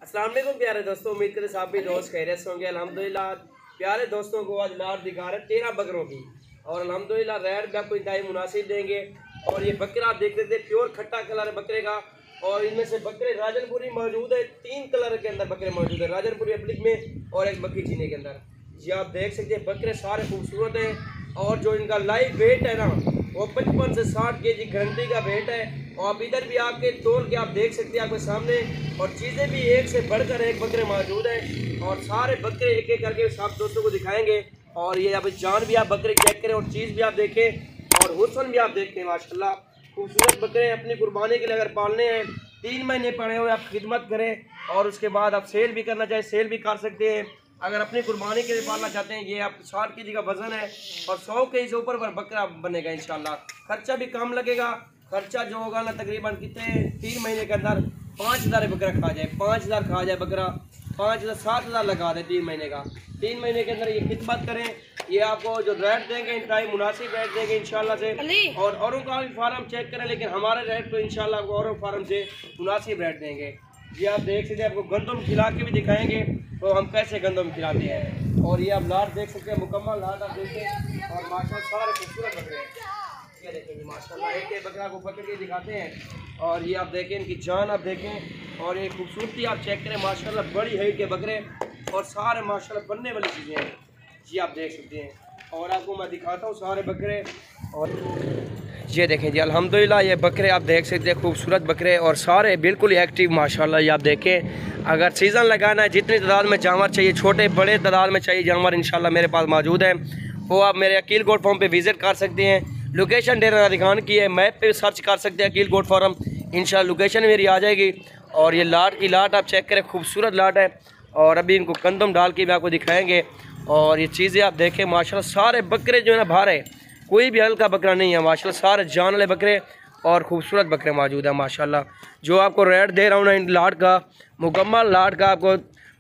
अस्सलाम वालेकुम प्यारे दोस्तों, उम्मीद करते सब भी दोस्त खैरियत से होंगे। अल्हम्दुलिल्लाह प्यारे दोस्तों को आज लाट दिखा रहे 13 बकरों की और अल्हम्दुलिल्लाह रेट भी आपको इंतहाई मुनासिब देंगे। और ये बकरा आप देख लेते प्योर खट्टा कलर है बकरे का। और इनमें से बकरे राजनपुरी मौजूद है, 3 कलर के अंदर बकरे मौजूद है, राजनपुरी अप्लिक में और एक बकरी चीनी के अंदर। जी आप देख सकते हैं बकरे सारे खूबसूरत हैं और जो इनका लाइव वेट है ना वो 55 से 60 केजी गारंटी का वेट है। और आप इधर भी आके तोल के आप देख सकते हैं आपके सामने। और चीज़ें भी एक से बढ़कर एक बकरे मौजूद हैं और सारे बकरे एक एक करके सब दोस्तों को दिखाएंगे। और ये यहाँ जान भी आप बकरे चेक करें और चीज़ भी आप देखें और हुस्न भी आप देखें। माशाल्लाह खूबसूरत बकरे अपनी कुर्बानी के लिए अगर पालने हैं, 3 महीने पड़े हुए आप खिदमत करें और उसके बाद आप सेल भी करना चाहें सेल भी कर सकते हैं। अगर अपनी कुर्बानी के लिए पालना चाहते हैं, ये आप 60 केजी का वजन है और 100 केजी से ऊपर बकरा बनेगा इंशाल्लाह। खर्चा भी कम लगेगा। खर्चा जो होगा ना तकरीबन कितने 3 महीने के अंदर 5000 बकरा खा जाए, 5000 खा जाए बकरा, 5000 7000 लगा दे 3 महीने का। 3 महीने के अंदर ये खिदमत करें, ये आपको जो रेट देंगे इंतहाई मुनासिब रेट देंगे इंशाल्लाह से। और औरों का भी फार्म चेक करें, लेकिन हमारे रेट तो इंशाल्लाह आपको औरों फार्म से मुनासिब रेट देंगे। ये आप देख सकते हैं, आपको गंदम खिला के भी दिखाएंगे तो हम कैसे गंदम खिलाते हैं। और ये आप लाट देख सकते हैं, मुकम्मल लाट आप देखें और माशाल्लाह सारे खूबसूरत बकरे हैं। ये देखेंगे माशाल्लाह एक एक बकरा को पकड़ के दिखाते हैं और ये आप देखें इनकी जान आप देखें और ये खूबसूरती आप चेक करें। माशाल्लाह बड़ी हाइट के बकरे और सारे माशाल्लाह बनने वाली चीज़ें हैं। जी आप देख सकते हैं और आपको मैं दिखाता हूँ सारे बकरे। और ये देखें जी अल्हम्दुलिल्लाह ये बकरे आप देख सकते हैं खूबसूरत बकरे और सारे बिल्कुल एक्टिव माशाल्लाह। ये आप देखें, अगर सीज़न लगाना है जितनी तादाद में जानवर चाहिए, छोटे बड़े तादाद में चाहिए जानवर इंशाल्लाह मेरे पास मौजूद है। वो आप मेरे अकील गोट फार्म पे विज़िट कर सकते हैं। लोकेशन डेरा दिखान की है, मैप पे सर्च कर सकते हैं अकील गोट फार्म, इंशाल्लाह लोकेशन मेरी आ जाएगी। और ये लाट की लाट आप चेक करें, खूबसूरत लाट है और अभी इनको गंदम डाल के भी आपको दिखाएँगे। और ये चीज़ें आप देखें माशाल्लाह सारे बकरे जो है ना बाहर है, कोई भी हल्का बकरा नहीं है माशाल्लाह, सारे जान वाले बकरे और ख़ूबसूरत बकरे मौजूद हैं माशाल्लाह। जो आपको रेट दे रहा हूँ ना इन लाट का, मुकम्मल लाट का आपको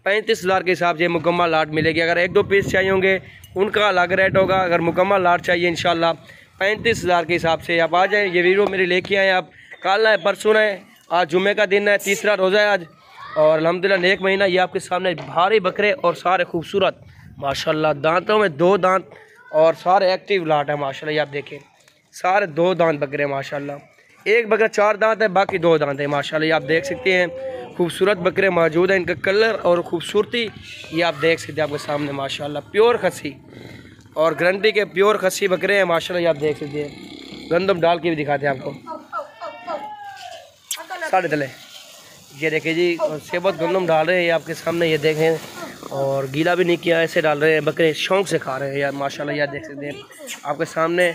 35,000 के हिसाब से मुकम्मल लाट मिलेगी। अगर 1-2 पीस चाहिए होंगे उनका अलग रेट होगा। अगर मुकम्मल लाट चाहिए इंशाल्लाह 35,000 के हिसाब से आप आ जाएँ। ये वीडियो मेरी लेके आएँ आप, कल है परसों है, आज जुम्मे का दिन है, तीसरा रोज़ा है आज और अल्हम्दुलिल्लाह नेक महीना। ये आपके सामने भारी बकरे और सारे खूबसूरत माशाल्लाह, दांतों में 2 दांत और सारे एक्टिव लाट है माशाल्लाह। ये आप देखें सारे 2 दांत बकरे माशाल्लाह। एक बकरा 4 दांत है, बाकी 2 दांत है माशाल्लाह। ये आप देख सकते हैं खूबसूरत बकरे मौजूद हैं, इनका कलर और ख़ूबसूरती ये आप देख सकते हैं आपके सामने माशाल्लाह। प्योर खस्सी और गारंटी के प्योर खस्सी बकरे हैं माशाल्लाह। ये आप देख सकते हैं, गंदम डाल के भी दिखाते हैं आपको साढ़े तले। ये देखें जी सेबत गंदम डाल रहे हैं ये आपके सामने, ये देखें और गीला भी नहीं किया, ऐसे डाल रहे हैं बकरे, शौक़ से खा रहे हैं यार माशाल्लाह। यार देख सकते हैं आपके सामने।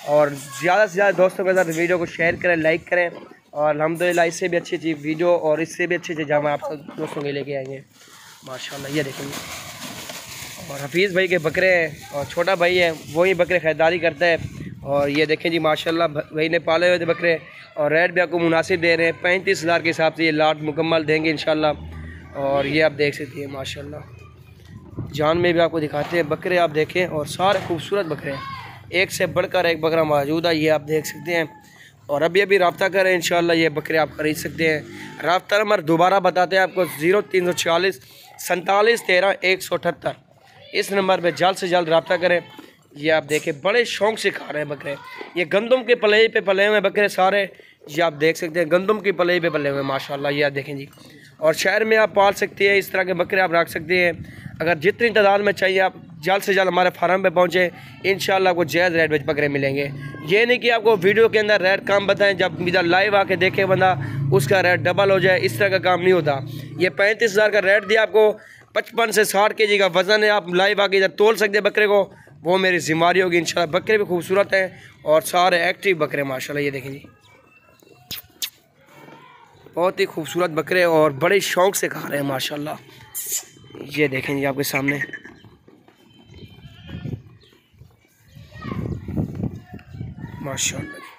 और ज़्यादा से ज़्यादा दोस्तों के साथ वीडियो को शेयर करें, लाइक करें और अल्हम्दुलिल्लाह इससे भी अच्छी अच्छी वीडियो और इससे भी अच्छे अच्छे जामा आप सब दोस्तों के लेके आएंगे माशाल्लाह। ये देखेंगे और हफीज़ भाई के बकरे हैं और छोटा भाई है वही बकरे ख़रीदारी करता है। और ये देखें जी माशाल्लाह भाई ने पाले हुए थे बकरे और रेट भी आपको मुनासिब दे रहे हैं। 35,000 के हिसाब से ये लाट मुकम्मल देंगे इंशाल्लाह। और ये आप देख सकते हैं माशाल्लाह, जान में भी आपको दिखाते हैं बकरे आप देखें और सारे खूबसूरत बकरे हैं, एक से बढ़कर एक बकरा मौजूद है। ये आप देख सकते हैं और अभी अभी रब्ता करें इंशाल्लाह ये बकरे आप खरीद सकते हैं। रब्ता नंबर दोबारा बताते हैं आपको 0340 47 13 178। इस नंबर पर जल्द से जल्द रब्ता करें। ये आप देखें बड़े शौक़ से खा रहे हैं बकरे। ये गंदम के पले पे पले हुए बकरे सारे, ये आप देख सकते हैं गंदम की पले पे पले हुए माशाल्लाह। ये आप देखें जी और शहर में आप पाल सकते हैं, इस तरह के बकरे आप रख सकते हैं। अगर जितनी तादाद में चाहिए आप जल्द से जल्द हमारे फार्म पे पहुँचे, इंशाल्लाह आपको जायज़ रेट में बकरे मिलेंगे। ये नहीं कि आपको वीडियो के अंदर रेट कम बताएं, जब इधर लाइव आके देखे बंदा उसका रेट डबल हो जाए, इस तरह का काम नहीं होता। ये 35,000 का रेट दिया आपको, 55 से 60 केजी का वज़न है, आप लाइव आके इधर तोल सकते हैं बकरे को, वो मेरी जिम्मेदारी होगी इंशाल्लाह। बकरे भी खूबसूरत हैं और सारे एक्टिव बकरे माशाल्लाह। ये देखें जी बहुत ही खूबसूरत बकरे और बड़े शौक़ से खा रहे हैं माशाल्लाह। ये देखें जी आपके सामने माशाल्लाह।